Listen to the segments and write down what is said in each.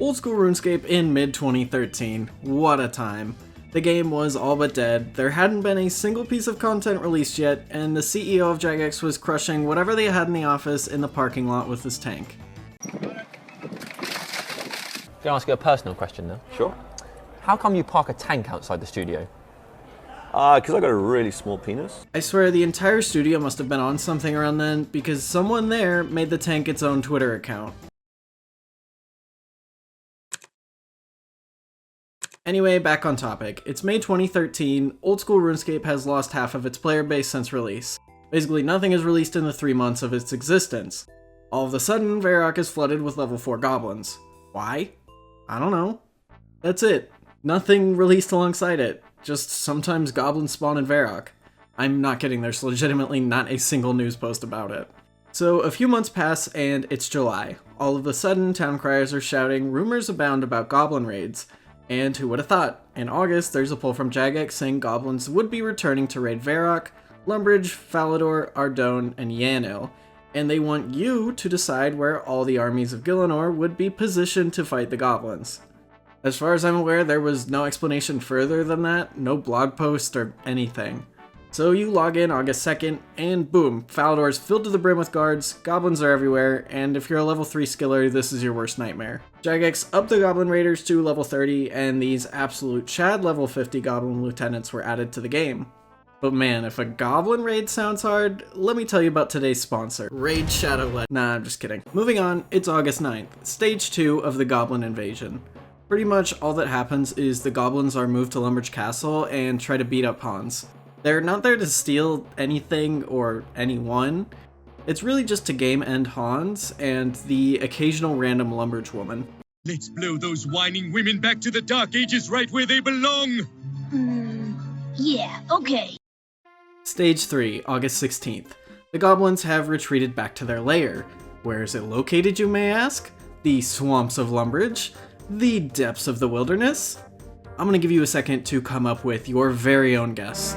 Old school RuneScape in mid-2013. What a time. The game was all but dead, there hadn't been a single piece of content released yet, and the CEO of Jagex was crushing whatever they had in the office in the parking lot with his tank. Can I ask you a personal question now? Sure. How come you park a tank outside the studio? Because I got a really small penis. I swear the entire studio must have been on something around then, because someone there made the tank its own Twitter account. Anyway, back on topic. It's May 2013, old school RuneScape has lost half of its player base since release. Basically nothing is released in the 3 months of its existence. All of a sudden, Varrock is flooded with level 4 goblins. Why? I don't know. That's it. Nothing released alongside it. Just sometimes goblins spawn in Varrock. I'm not kidding, there's legitimately not a single news post about it. So a few months pass and it's July. All of a sudden, town criers are shouting rumors abound about goblin raids. And who would have thought? In August, there's a poll from Jagex saying goblins would be returning to raid Varrock, Lumbridge, Falador, Ardone, and Yanil, and they want you to decide where all the armies of Gielinor would be positioned to fight the goblins. As far as I'm aware, there was no explanation further than that, no blog post or anything. So you log in August 2nd, and boom, Falador's filled to the brim with guards, goblins are everywhere, and if you're a level 3 skiller, this is your worst nightmare. Jagex upped the goblin raiders to level 30, and these absolute Chad level 50 goblin lieutenants were added to the game. But man, if a goblin raid sounds hard, let me tell you about today's sponsor, Raid Shadow Legends. Nah, I'm just kidding. Moving on, it's August 9th, stage 2 of the goblin invasion. Pretty much all that happens is the goblins are moved to Lumbridge Castle and try to beat up Hans. They're not there to steal anything or anyone. It's really just to game end Hans and the occasional random Lumbridge woman. Let's blow those whining women back to the Dark Ages right where they belong! Yeah, okay. Stage 3, August 16th. The goblins have retreated back to their lair. Where is it located, you may ask? The swamps of Lumbridge? The depths of the wilderness? I'm gonna give you a second to come up with your very own guess.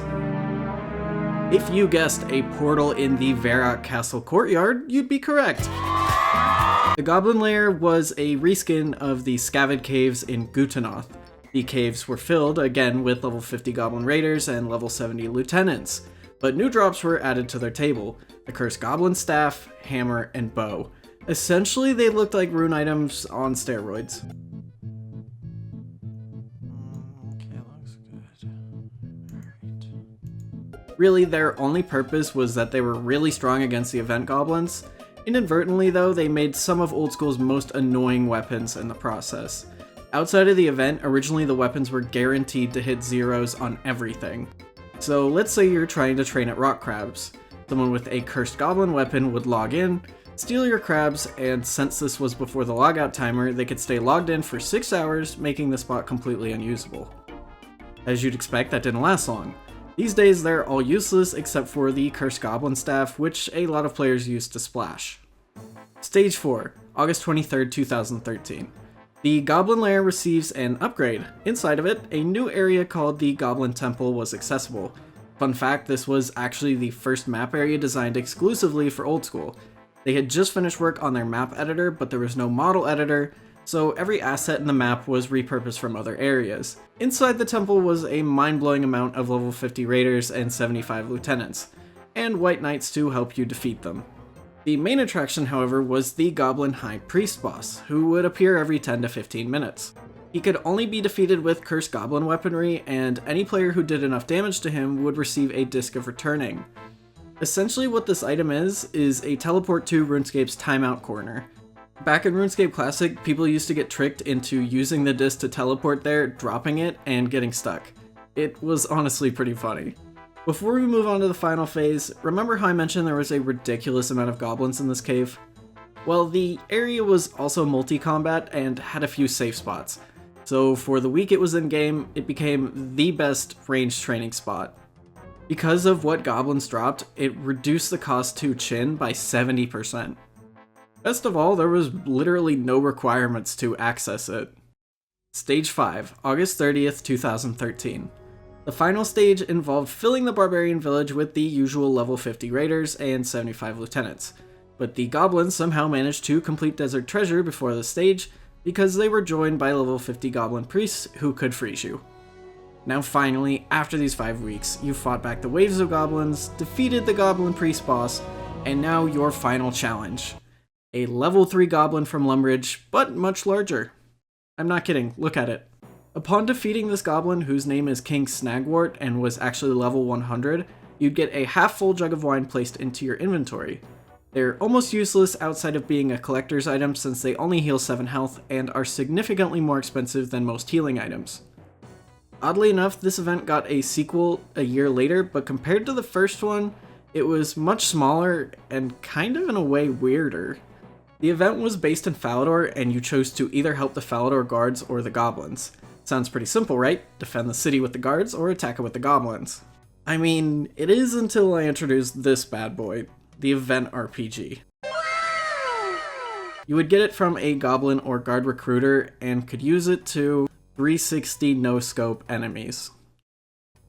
If you guessed a portal in the Varrock Castle courtyard, you'd be correct. The Goblin Lair was a reskin of the Scavid Caves in Gutanoth. The caves were filled, again, with level 50 Goblin Raiders and level 70 Lieutenants, but new drops were added to their table: the Cursed Goblin Staff, Hammer, and Bow. Essentially, they looked like rune items on steroids. Really, their only purpose was that they were really strong against the event goblins. Inadvertently though, they made some of old school's most annoying weapons in the process. Outside of the event, originally the weapons were guaranteed to hit zeros on everything. So let's say you're trying to train at rock crabs. Someone with a cursed goblin weapon would log in, steal your crabs, and since this was before the logout timer, they could stay logged in for 6 hours, making the spot completely unusable. As you'd expect, that didn't last long. These days, they're all useless except for the Cursed Goblin Staff, which a lot of players use to splash. Stage 4, August 23rd, 2013. The Goblin Lair receives an upgrade. Inside of it, a new area called the Goblin Temple was accessible. Fun fact, this was actually the first map area designed exclusively for old school. They had just finished work on their map editor, but there was no model editor, so every asset in the map was repurposed from other areas. Inside the temple was a mind-blowing amount of level 50 raiders and 75 lieutenants, and white knights to help you defeat them. The main attraction, however, was the Goblin High Priest boss, who would appear every 10 to 15 minutes. He could only be defeated with Cursed Goblin weaponry, and any player who did enough damage to him would receive a Disc of Returning. Essentially what this item is a teleport to RuneScape's timeout corner. Back in RuneScape Classic, people used to get tricked into using the disc to teleport there, dropping it, and getting stuck. It was honestly pretty funny. Before we move on to the final phase, remember how I mentioned there was a ridiculous amount of goblins in this cave? Well, the area was also multi-combat and had a few safe spots. So for the week it was in game, it became the best ranged training spot. Because of what goblins dropped, it reduced the cost to Chin by 70%. Best of all, there was literally no requirements to access it. Stage 5, August 30th, 2013. The final stage involved filling the barbarian village with the usual level 50 raiders and 75 lieutenants, but the goblins somehow managed to complete Desert Treasure before the stage, because they were joined by level 50 goblin priests who could freeze you. Now finally, after these 5 weeks, you fought back the waves of goblins, defeated the goblin priest boss, and now your final challenge. A level 3 goblin from Lumbridge, but much larger. I'm not kidding, look at it. Upon defeating this goblin, whose name is King Snagwart and was actually level 100, you'd get a half-full jug of wine placed into your inventory. They're almost useless outside of being a collector's item since they only heal 7 health and are significantly more expensive than most healing items. Oddly enough, this event got a sequel a year later, but compared to the first one, it was much smaller and kind of in a way weirder. The event was based in Falador, and you chose to either help the Falador guards or the goblins. Sounds pretty simple, right? Defend the city with the guards or attack it with the goblins. I mean, it is until I introduce this bad boy, the event RPG. You would get it from a goblin or guard recruiter and could use it to 360 no-scope enemies.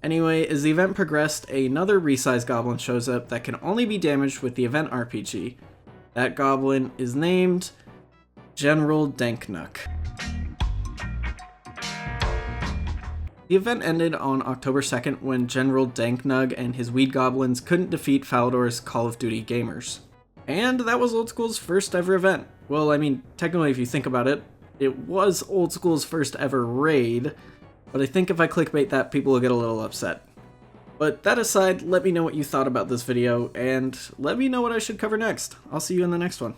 Anyway, as the event progressed, another resized goblin shows up that can only be damaged with the event RPG. That goblin is named General Danknuck. The event ended on October 2nd when General Danknug and his weed goblins couldn't defeat Falador's Call of Duty gamers. And that was Old School's first ever event. Well, I mean, technically if you think about it, it was Old School's first ever raid, but I think if I clickbait that, people will get a little upset. But that aside, let me know what you thought about this video, and let me know what I should cover next. I'll see you in the next one.